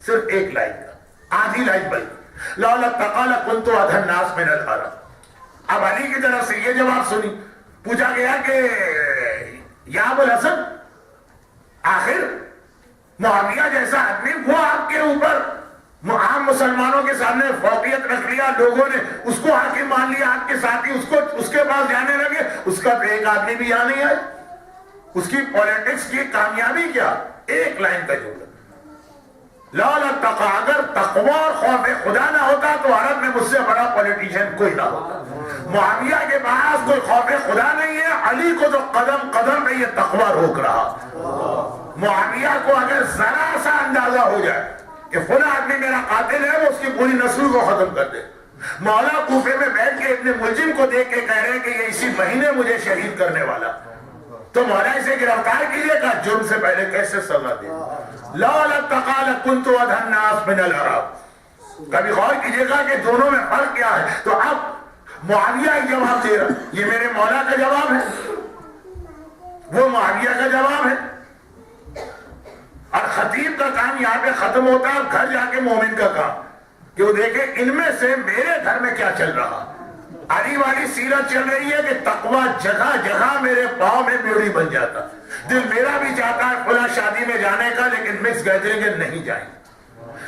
صرف ایک لائن کا، آدھی لائن بلکہ، لولا اتقى لكنت أدهى الناس من العرب۔ اب علی کی طرف سے یہ جواب سنی، پوچھا گیا کہ یا ابو الحسن، آخر معاویہ جیسا آدمی وہ آپ کے اوپر عام مسلمانوں کے سامنے فوقیت رکھ لیا، لوگوں نے اس کو حاکم مان لیا، آپ کے ساتھی اس کے پاس جانے لگے، اس کا تو ایک آدمی بھی یہاں نہیں آئے، اس کی پولیٹکس کی کامیابی کیا؟ ایک لائن کا جملہ، لولا اتقى، اگر تقوی اور خوف خدا نہ ہوتا تو عرب میں مجھ سے بڑا پولیٹیشین کوئی نہ ہوتا۔ معاویہ کے پاس کوئی خوف خدا نہیں ہے، علی کو تو قدم قدم پہ یہ تقوی روک رہا۔ معاویہ کو اگر ذرا سا اندازہ ہو جائے کہ فلاں آدمی میرا قاتل ہے، وہ اس کی پوری نسل کو ختم کر دے۔ مولا کوفے میں بیٹھ کے ابن ملجم کو دیکھ کے کہہ رہے ہیں کہ یہ اسی مہینے مجھے شہید کرنے والا، تو مولا اسے گرفتار کیجیے گا، جرم سے پہلے کیسے سزا دے؟ لولا اتقى لكنت أدهى الناس من العرب۔ کبھی غور کیجیے گا کہ دونوں میں فرق کیا ہے۔ تو اب معاویہ ایک جواب دے رہا، یہ میرے مولا کا جواب ہے، وہ معاویہ کا جواب ہے، اور خطیب کا کام یہاں پہ ختم ہوتا ہے، گھر جا کے مومن کا کام کہ وہ دیکھے ان میں سے میرے گھر میں کیا چل رہا۔ علی والی سیرت چل رہی ہے کہ تقوی جگہ جگہ میرے پاؤں میں بیڑی بن جاتا، دل میرا بھی چاہتا ہے فلاں شادی میں جانے کا، لیکن مکس گیدرنگ میں نہیں جائیں،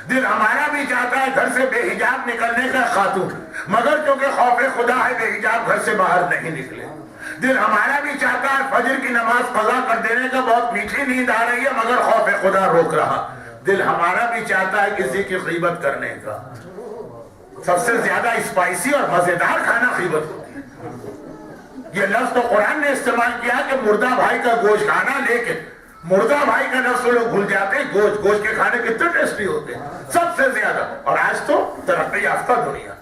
دل ہمارا بھی چاہتا ہے گھر سے بے حجاب نکلنے کا خاتون، مگر کیونکہ خوف خدا ہے بے حجاب گھر سے باہر نہیں نکلے، دل ہمارا بھی چاہتا ہے فجر کی نماز قضا کر دینے کا، بہت میٹھی نیند آ رہی ہے مگر خوف خدا روک رہا، دل ہمارا بھی چاہتا ہے کسی کی غیبت کرنے کا۔ سب سے زیادہ اسپائسی اور مزیدار کھانا غیبت ہوتی ہے۔ یہ لفظ تو قرآن نے استعمال کیا کہ مردہ بھائی کا گوشت کھانا، لیکن مردہ بھائی کا لفظ لوگ بھول جاتے ہیں، گوشت کے کھانے کتنے ٹیسٹی ہوتے ہیں سب سے زیادہ۔ اور آج تو ترقی یافتہ دنیا،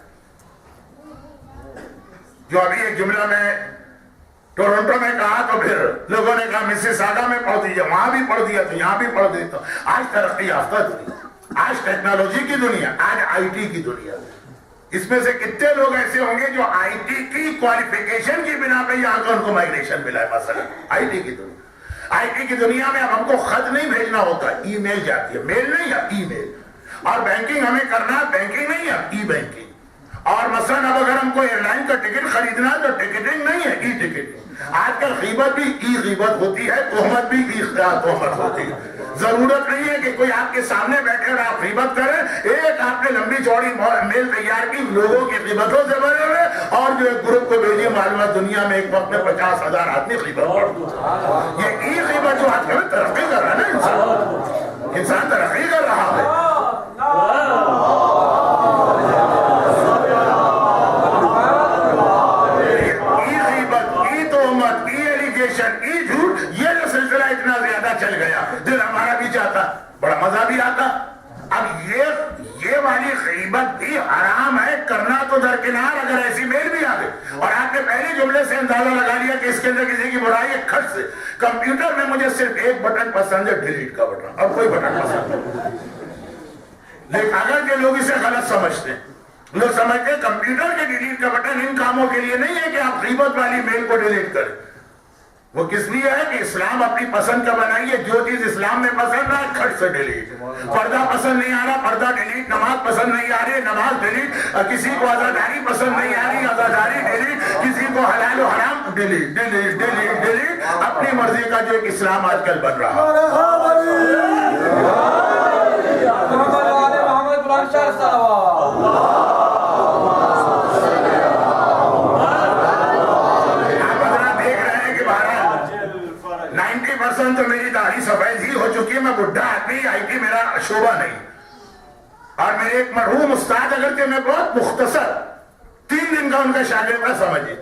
جو ابھی ایک جملہ میں ٹورنٹو میں کہا تو پھر لوگوں نے کہا مسیساگا میں پڑھ دیجیے، وہاں بھی پڑھ دیا تو یہاں بھی پڑھ دیتا۔ آج ترقی یافتہ دنیا، آج ٹیکنالوجی کی دنیا، آج آئی ٹی کی دنیا۔ اس میں سے کتنے لوگ ایسے ہوں گے جو آئی ٹی کی کوالیفیکیشن کی بنا پہ یہاں کا ان کو مائگریشن ملا ہے، مثلا آئی ٹی کی دنیا۔ آئی ٹی کی دنیا میں اب ہم کو خط نہیں بھیجنا ہوتا، ای میل جاتی ہے، میل نہیں ہے ای میل، اور بینکنگ ہمیں کرنا، بینکنگ نہیں ہے ای بینکنگ، اور مثلا اب اگر ہم کو ایئر لائن کا ٹکٹ خریدنا ہے تو ٹکٹنگ نہیں ہے ای ٹکٹنگ۔ آج کل غیبت بھی ای غیبت ہوتی ہے، تہمت بھی ای تہمت ہوتی ہے۔ ضرورت نہیں ہے کہ کوئی آپ کے سامنے بیٹھے اور آپ غیبت کریں، ایک آپ نے لمبی چوڑی میل تیار کی لوگوں کی غیبتوں سے بھرے ہوئے، اور جو ایک گروپ کو بھیجیے معلومات دنیا میں ایک وقت میں 50,000 آدمی غیبت کرتے۔ یہ ای غیبت جو آج کل ترقی کر رہا ہے نا، انسان ترقی کر رہا ہے۔ یہ جو سلسلہ اتنا زیادہ چل گیا، دل ہمارا بھی چاہتا، بڑا مزہ بھی آتا۔ اب یہ والی غیبت بھی حرام ہے، کرنا تو درکنار، اگر ایسی میل بھی آ گئی اور آپ نے پہلے جملے سے اندازہ لگا لیا کہ اس کے اندر کسی کی برائی ہے، کھٹ سے کمپیوٹر میں مجھے صرف ایک بٹن پسند ہے، ڈیلیٹ کا بٹن، اور کوئی بٹن پسند نہیں۔ لیکن اگر کہ لوگ اسے غلط سمجھتے ہیں، لوگ سمجھتے ہیں کمپیوٹر کے ڈیلیٹ کا بٹن ان کاموں کے لیے نہیں ہے کہ آپ غیبت والی میل کو ڈیلیٹ کریں، وہ کس لیے ہے کہ اسلام اپنی پسند کا بنائیے، جو چیز اسلام میں پسند ہے کھٹ سے ڈیلیٹ، پردہ پسند نہیں آ رہا پردہ ڈیلیٹ، نماز پسند نہیں آ رہی نماز ڈیلیٹ، کسی کو عزاداری پسند نہیں آ رہی عزاداری ڈیلیٹ، کسی کو حلال و حرام ڈیلیٹ ڈیلیٹ ڈیلیٹ ڈیلیٹ، اپنی مرضی کا جو ایک اسلام آج کل بن رہا تو میری داڑھی سفید ہی ہو چکی ہے، میں بڈھا آدمی، آئی ٹی میرا شعبہ نہیں، اور میرے ایک مرحوم استاد اگرچہ میں بہت مختصر 3 دن کا ان کا شاگرد تھا سمجھے،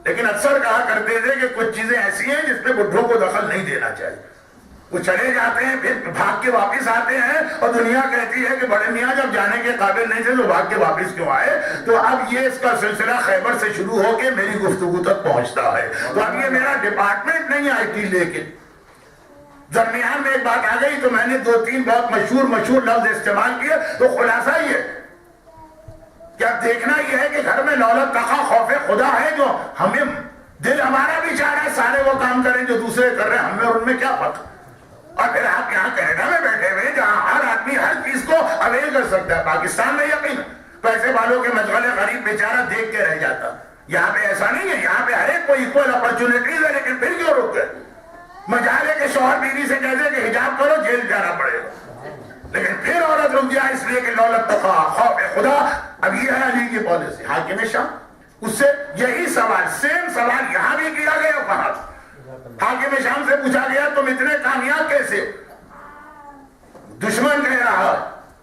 لیکن اکثر کہا کرتے تھے کہ کچھ چیزیں ایسی ہیں جس پہ بڈھوں کو دخل نہیں دینا چاہیے، وہ چلے جاتے ہیں پھر بھاگ کے واپس آتے ہیں، اور دنیا کہتی ہے کہ بڑے میاں جب جانے کے قابل نہیں تھے تو بھاگ کے واپس کیوں آئے؟ تو اب یہ اس کا سلسلہ خیبر سے شروع ہو کے میری گفتگو تک پہنچتا ہے، تو اب یہ میرا ڈپارٹمنٹ نہیں ہے آئی ٹی، لیکن درمیان میں ایک بات آ گئی تو میں نے 2-3 بہت مشہور لفظ استعمال کیے، تو خلاصہ یہ کیا دیکھنا یہ ہے کہ گھر میں لولا تقوی خوف خدا ہے، جو ہمیں دل ہمارا بھی چاہ رہا ہے سارے وہ کام کریں جو دوسرے کر رہے ہیں، ہمیں اور ان میں کیا فرق؟ اور پھر آپ یہاں کینیڈا میں بیٹھے ہوئے جہاں ہر آدمی ہر چیز کو اویل کر سکتا ہے. پاکستان میں یقین پیسے والوں کے مشغلے غریب بیچارہ دیکھ کے رہ جاتا. یہاں پہ ایسا نہیں ہے, یہاں پہ ہر ایک کو ایکول اپرچونٹیز ہے. لیکن پھر کیوں رک گئے؟ مجال ہے کہ شوہر بیوی سے کہتے کہ حجاب کرو, جیل جانا پڑے گا. لیکن پھر عورت رک جائے اس لیے کہ لولت تقا خوف خدا. اب یہ ہے علی کی پالیسی. حاکم شام اس سے یہی سوال, سیم سوال یہاں بھی کیا گیا. کہا حاکم شام سے پوچھا گیا تم اتنے کامیاب کیسے؟ دشمن کہہ رہا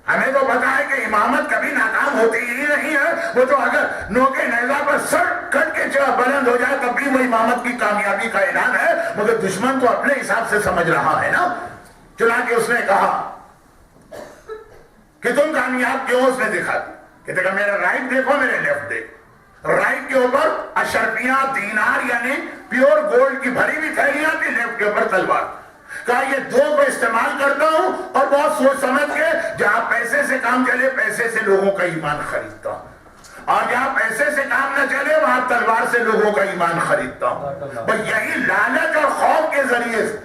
ہمیں تو پتا ہے کہ امامت کبھی ناکام ہوتی ہی نہیں ہے. وہ تو اگر نوکے نیزہ پر سر کٹ کے بلند ہو جائے تب بھی وہ امامت کی کامیابی کا اعلان ہے. مگر دشمن تو اپنے حساب سے سمجھ رہا ہے نا. چنانچہ اس نے کہا کہ تم کامیاب کیوں؟ اس نے دکھا کہ دیکھا میرا رائٹ دیکھو, میرے لیفٹ دیکھو. رائٹ کے اوپر اشرفیاں دینار یعنی پیور گولڈ کی بھری ہوئی تھیلیاں تھی, لیفٹ کے اوپر تلوار. کہا یہ دو کو استعمال کرتا ہوں اور بہت سوچ سمجھ کے, جہاں پیسے سے کام چلے پیسے سے لوگوں کا ایمان خریدتا ہوں, اور جہاں پیسے سے کام نہ چلے وہاں تلوار سے لوگوں کا ایمان خریدتا ہوں. بس یہی لالچ اور خوف کے ذریعے سے,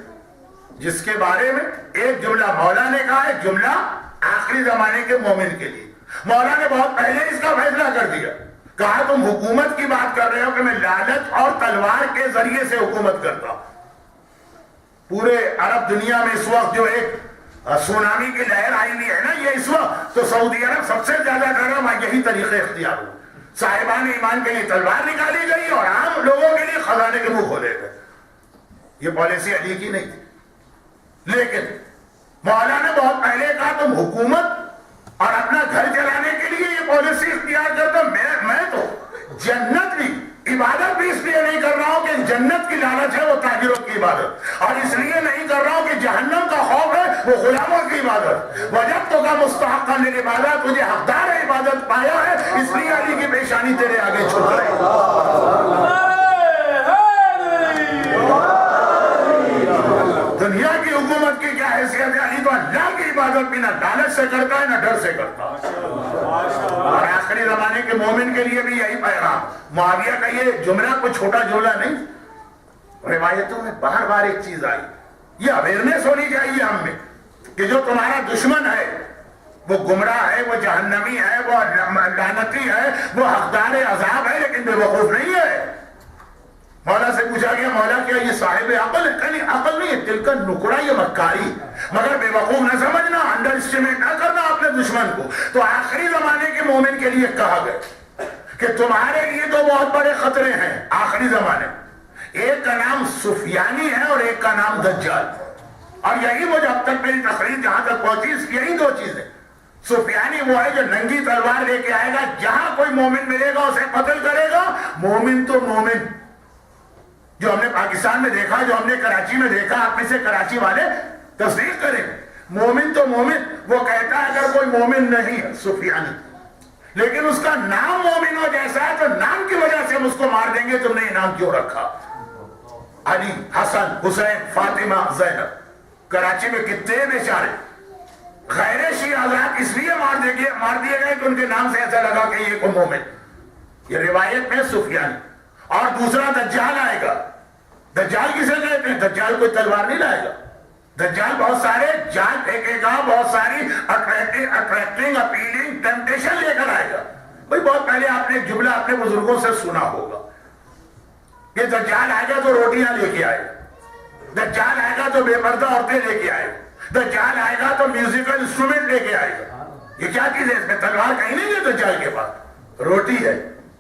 جس کے بارے میں ایک جملہ مولا نے کہا ہے, جملہ آخری زمانے کے مومن کے لیے. مولا نے بہت پہلے اس کا فیصلہ کر دیا. کہا تم حکومت کی بات کر رہے ہو کہ میں لالچ اور تلوار کے ذریعے سے حکومت کرتا ہوں. پورے عرب دنیا میں اس وقت جو ایک سونامی کی لہر آئی ہوئی ہے نا, یہ اس وقت تو سعودی عرب سب سے زیادہ کر رہا ہے. یہی طریقے اختیار ہو. صاحبان ایمان کے لیے تلوار نکالی گئی اور عام لوگوں کے لیے خزانے کے منہ کھولے گئے. یہ پالیسی علی کی نہیں تھی. لیکن مولا نے بہت پہلے کہا تم حکومت اور اپنا گھر چلانے کے لیے یہ پالیسی اختیار کرتا. میں تو جنت بھی عبادت بھی اس لیے نہیں کر رہا ہوں کہ جنت کی لالچ ہے وہ تاجروں کی عبادت, اور اس لیے نہیں کر رہا ہوں کہ جہنم کا خوف ہے وہ غلاموں کی عبادت. وجب تو کا مستحق میری عبادت, تجھے حقدار ہے عبادت پایا ہے, اس لیے علی کی پیشانی تیرے آگے چھوڑ رہی ہے. دنیا کی حکومت کی کیا حیثیت ہے؟ علی تو اللہ کی عبادت بھی نہ لالچ سے کرتا ہے نہ ڈر سے کرتا ہے. اور آخری زمانے کے مومن کے لیے بھی یہی پیغام. معاویہ کا یہ جملہ کوئی چھوٹا جملہ نہیں. روایتوں میں بار بار ایک چیز آئی, یہ اویئرنیس ہونی چاہیے ہم میں کہ جو تمہارا دشمن ہے وہ گمراہ ہے, وہ جہنمی ہے, وہ لعنتی ہے, وہ حقدار عذاب ہے, لیکن بے وقوف نہیں ہے. مولا سے پوچھا گیا مولا کیا یہ صاحب عقل ہے؟ کہیں عقل نہیں ہے, دل کا نکڑا, یہ مکاری. مگر بے وقوف نہ سمجھنا, انڈر اسٹیمیٹ نہ کرنا اپنے دشمن کو. تو آخری زمانے کے مومن کے لیے کہا گیا کہ تمہارے لیے تو بہت بڑے خطرے ہیں آخری زمانے. ایک کا نام سفیانی ہے اور ایک کا نام دجال. اور یہی وہ جب تک میری تقریر جہاں تک پہنچی, یہی دو چیزیں. سفیانی وہ ہے جو ننگی تلوار لے کے آئے گا, جہاں کوئی مومن ملے گا اسے قتل کرے گا. مومن تو مومن جو ہم نے پاکستان میں دیکھا, جو ہم نے کراچی میں دیکھا, آپ میں سے کراچی والے تصدیق کریں, مومن تو مومن. وہ کہتا ہے اگر کوئی مومن نہیں ہے سفیانی, لیکن اس کا نام مومن ہو جیسا ہے تو نام کی وجہ سے ہم اس کو مار دیں گے. تم نے نام کیوں رکھا؟ علی, حسن, حسین, فاطمہ, زینب. کراچی میں کتنے بیچارے غیر شیعہ حضرات اس لیے مار دیے گئے کہ ان کے نام سے ایسا لگا کہ یہ کوئی مومن. یہ روایت میں سفیانی. اور دوسرا دجال آئے گا. دجال کسے کہتے ہیں؟ دجال کوئی تلوار نہیں لائے گا. دجال بہت سارے جال پھینکے گا, بہت ساری اٹریکٹنگ اپیلنگ ٹیمپٹیشن لے کر آئے گا. بھائی بہت پہلے آپ نے جملہ اپنے بزرگوں سے سنا ہوگا کہ دجال آئے گا تو روٹیاں لے کے آئے گا, دجال آئے گا تو بے پردہ عورتیں لے کے آئے گا, دجال آئے گا تو میوزیکل انسٹرومنٹ لے کے آئے گا. یہ کیا چیز ہے؟ اس میں تلوار کہیں نہیں ہے دجال کے پاس, روٹی ہے.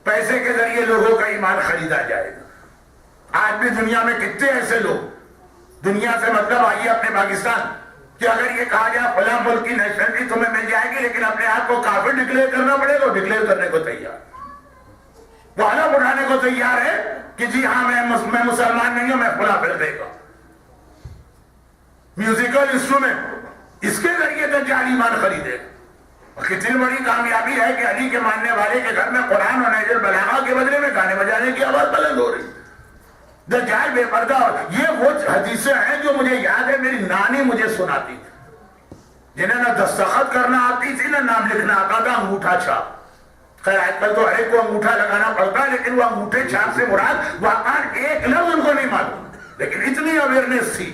پیسے کے ذریعے لوگوں کا ایمان خریدا جائے گا. آج بھی دنیا میں کتنے ایسے لوگ, دنیا سے مطلب آئیے اپنے پاکستان, کہ اگر یہ کہا جائے فلاں ملک کی نیشنلٹی تمہیں مل جائے گی لیکن اپنے آپ کو کافر ڈکلیئر کرنا پڑے گا, ڈکلیئر کرنے کو تیار, وہ حلف اٹھانے کو تیار ہے کہ جی ہاں میں مسلمان نہیں ہوں, میں فلاں فرقے کا. میوزیکل انسٹرومنٹ اس کے ذریعے دجال ایمان خریدے. کتنی بڑی کامیابی ہے کہ علی کے ماننے والے کے گھر میں قرآن اور نہج البلاغہ کے بدلے میں گانے بجانے کی آواز بلند ہو رہی. دجال بے پردہ. یہ وہ حدیثیں ہیں جو مجھے یاد ہے میری نانی مجھے سناتی تھی, جنہیں نہ دستخط کرنا آتی تھی نہ نام لکھنا آتا تھا, انگوٹھا چھاپ. خیر آج کل تو ہر ایک کو انگوٹھا لگانا پڑتا ہے, لیکن وہ انگوٹھے چھاپ سے مراد واقعا ایک لفظ ان کو نہیں معلوم, لیکن اتنی اویئرنیس تھی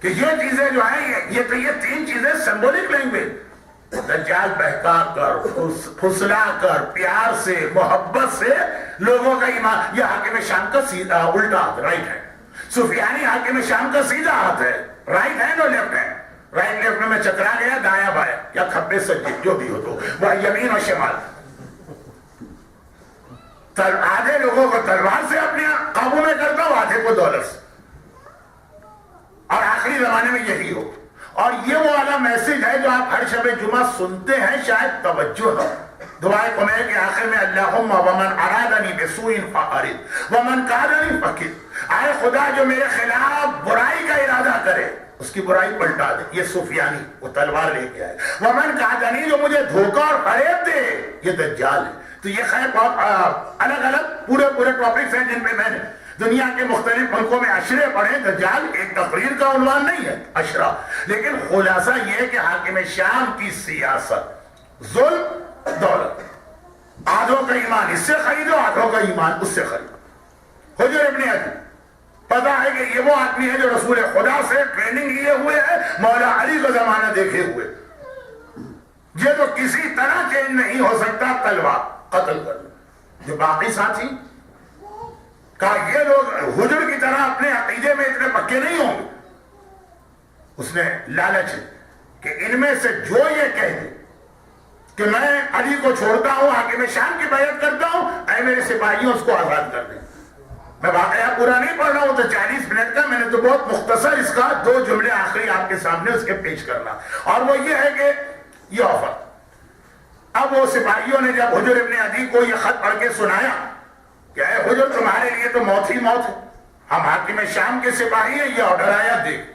کہ یہ چیزیں جو ہیں یہ تین چیزیں سمبولک لینگویج. دجال بہکا کر پھسلا کر پیار سے محبت سے لوگوں کا ایمان. یہ حاکم شام کا سیدھا الٹا ہاتھ رائٹ ہے. سفیانی حاکم شام کا سیدھا ہاتھ ہے. رائٹ ہینڈ اور لیفٹ ہینڈ. رائٹ لیفٹ میں چکرا گیا دایاں بایاں یا کھبے سجے جو بھی ہو تو وہ یمین اور شمال. آدھے لوگوں کو تلوار سے اپنے قابو میں کرتا ہوں, آدھے کو دولت سے. اور آخری زمانے میں یہی ہو. اور یہ وہ والا میسج ہے جو آپ ہر شب جمعہ سنتے ہیں, شاید توجہ نہ. دعائے قمیر کے آخر میں اللہم ومن ارادنی بسوء فارد ومن کادنی فقد. آئے خدا جو میرے خلاف برائی کا ارادہ کرے اس کی برائی پلٹا دے. یہ سفیانی وہ تلوار لے کے آئے. ومن کادنی جو مجھے دھوکہ اور فریب دے یہ دجال ہے. تو یہ خیر بہت الگ الگ پورے ٹاپکس ہیں جن پہ میں نے دنیا کے مختلف ملکوں میں اشرے پڑھے. دجال ایک تقریر کا عنوان نہیں ہے اشرا, لیکن خلاصہ یہ ہے کہ حاکم شام کی سیاست ظلم دولت. آدھوں کا ایمان اس سے خریدو, آدھوں کا ایمان اس سے خریدو. حجر ابن عدی پتا ہے کہ یہ وہ آدمی ہے جو رسول خدا سے ٹریننگ لیے ہوئے ہے, مولا علی کا زمانہ دیکھے ہوئے. یہ تو کسی طرح چینج نہیں ہو سکتا, تلوار قتل کر دو. جو باقی ساتھی کہا یہ لوگ حجر کی طرح اپنے عقیدے میں اتنے پکے نہیں ہوں گے. اس نے لالچ کہ ان میں سے جو یہ کہہ دے کہ میں علی کو چھوڑتا ہوں, حاکم شام کی بیعت کرتا ہوں, اے میرے سپاہیوں اس کو آزاد کر دیں. میں واقعہ پورا نہیں پڑھ رہا ہوں, تو 40 منٹ کا, میں نے تو بہت مختصر اس کا 2 جملے آخری آپ کے سامنے اس کے پیش کرنا. اور وہ یہ ہے کہ یہ آفر. اب وہ سپاہیوں نے جب حجر ابن عدی کو یہ خط پڑھ کے سنایا کہ اے حجر تمہارے لیے تو موت ہی موت ہے, ہم حاکم شام کے سپاہی ہیں, یہ آرڈر آیا دیکھ.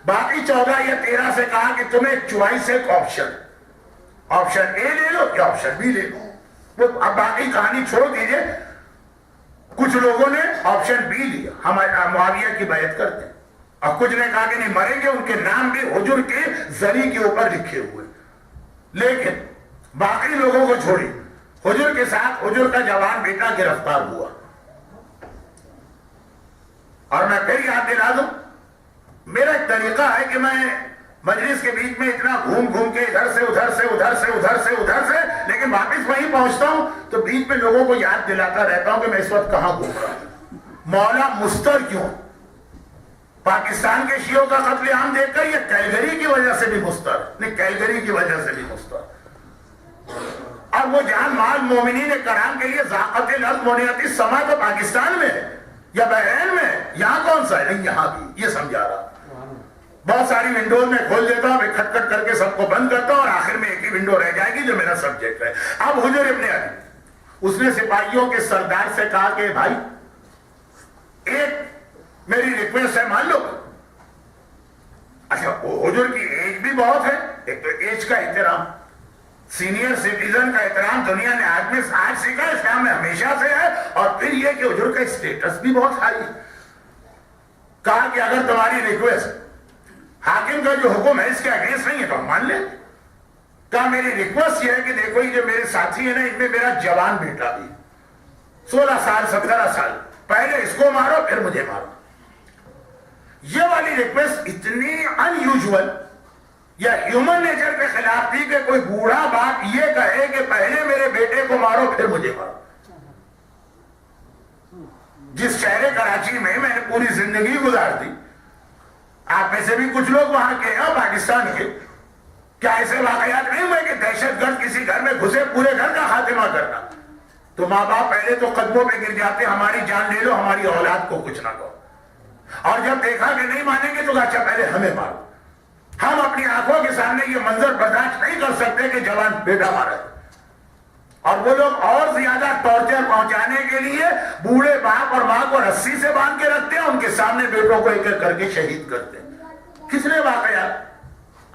باقی 14 یا 13 سے کہا کہ تمہیں چوائس ایک آپشن اے لے لو یا آپشن بی لے لو. وہ اب باقی کہانی چھوڑ دیجئے. کچھ لوگوں نے آپشن بی لیا, ہم معاویہ کی بیعت کرتے ہیں, اور کچھ نے کہا کہ نہیں مریں گے, ان کے نام بھی حجر کے زری کے اوپر لکھے ہوئے. لیکن باقی لوگوں کو چھوڑی. حجر کے ساتھ حجر کا جوان بیٹا گرفتار ہوا. اور میں پھر یاد دلا دوں, میرا ایک طریقہ ہے کہ میں مجلس کے بیچ میں اتنا گھوم کے ادھر سے ادھر سے لیکن واپس وہیں پہنچتا ہوں تو بیچ میں لوگوں کو یاد دلاتا رہتا ہوں کہ میں اس وقت کہاں گھوم رہا ہوں. مولا مستر کیوں؟ پاکستان کے شیعوں کا قتل عام دیکھ کر یہ کیلگری کی وجہ سے بھی مستر نہیں, کیلگری کی وجہ سے بھی مستر. اب وہ جان مال مومنین کرام کے لیے ذاقت الارض منیت السما تو پاکستان میں یا بحرین میں, یہاں کون سا ہے؟ نہیں یہاں بھی. یہ سمجھا رہا. بہت ساری ونڈوز میں کھول دیتا ہوں, میں کھٹ کر کے سب کو بند کرتا ہوں, اور آخر میں ایک ہی ونڈو رہ جائے گی جو میرا سبجیکٹ ہے. اب حجر ابن عدی اس نے سپاہیوں کے سردار سے کہا کہ بھائی ایک میری ریکویسٹ ہے, مان لو. اچھا حجر کی ایج بھی بہت ہے. ایک تو ایج کا احترام, سینئر سٹیزن کا احترام دنیا نے آج سیکھا, اسلام میں ہمیشہ سے ہے. اور پھر یہ کہ حجر کا اسٹیٹس بھی بہت ہائی. کہا کہ اگر تمہاری ریکویسٹ حاکم کا جو حکم ہے اس کے اگینسٹ نہیں ہے تو ہم مان لیں. کہا میری ریکویسٹ یہ ہے کہ دیکھو یہ جو میرے ساتھی ہیں نا, ان میں میرا جوان بیٹا بھی 16 سال 17 سال, پہلے اس کو مارو پھر مجھے مارو. یہ والی ریکویسٹ اتنی ان یوزول یا ہیومن نیچر کے خلاف تھی کہ کوئی بوڑھا باپ یہ کہے کہ پہلے میرے بیٹے کو مارو پھر مجھے مارو. جس شہر کراچی میں میں نے پوری زندگی گزار دی, آپ میں سے بھی کچھ لوگ وہاں کے ہیں پاکستان کے, کیا ایسے واقعات نہیں ہوئے کہ دہشت گرد کسی گھر میں گھسے پورے گھر کا خاتمہ کرنا؟ تو ماں باپ پہلے تو قدموں پہ گر جاتے, ہماری جان لے لو, ہماری اولاد کو کچھ نہ کہو. اور جب دیکھا کہ نہیں مانیں گے تو اچھا پہلے ہمیں مارو. ہم اپنی آنکھوں کے سامنے یہ منظر برداشت نہیں کر سکتے کہ جوان بیٹا مارا. اور وہ لوگ اور زیادہ ٹارچر پہنچانے کے لیے بوڑھے باپ اور ماں کو رسی سے باندھ کے رکھتے ہیں, ان کے سامنے بیٹوں کو ایک ایک کر کے شہید کرتے ہیں. کس نے واقعہ؟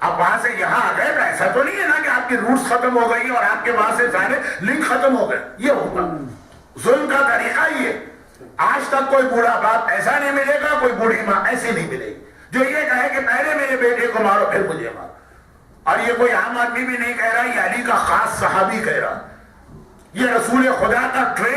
اب وہاں سے یہاں آ گئے, ایسا تو نہیں ہے نا کہ آپ کی روٹس ختم ہو گئی اور آپ کے وہاں سے سارے لنک ختم ہو گئے. یہ ہوگا ظلم کا طریقہ ہی ہے. آج تک کوئی بوڑھا باپ ایسا نہیں ملے گا, کوئی بوڑھی ماں ایسی نہیں ملے گی جو یہ کہے کہ پہلے میرے بیٹے کو مارو پھر مجھے مارو. اور یہ کوئی عام آدمی بھی نہیں کہہ رہا, یہ علی کا خاص صحابی کہہ رہا, یہ رسول خدا کا ٹرین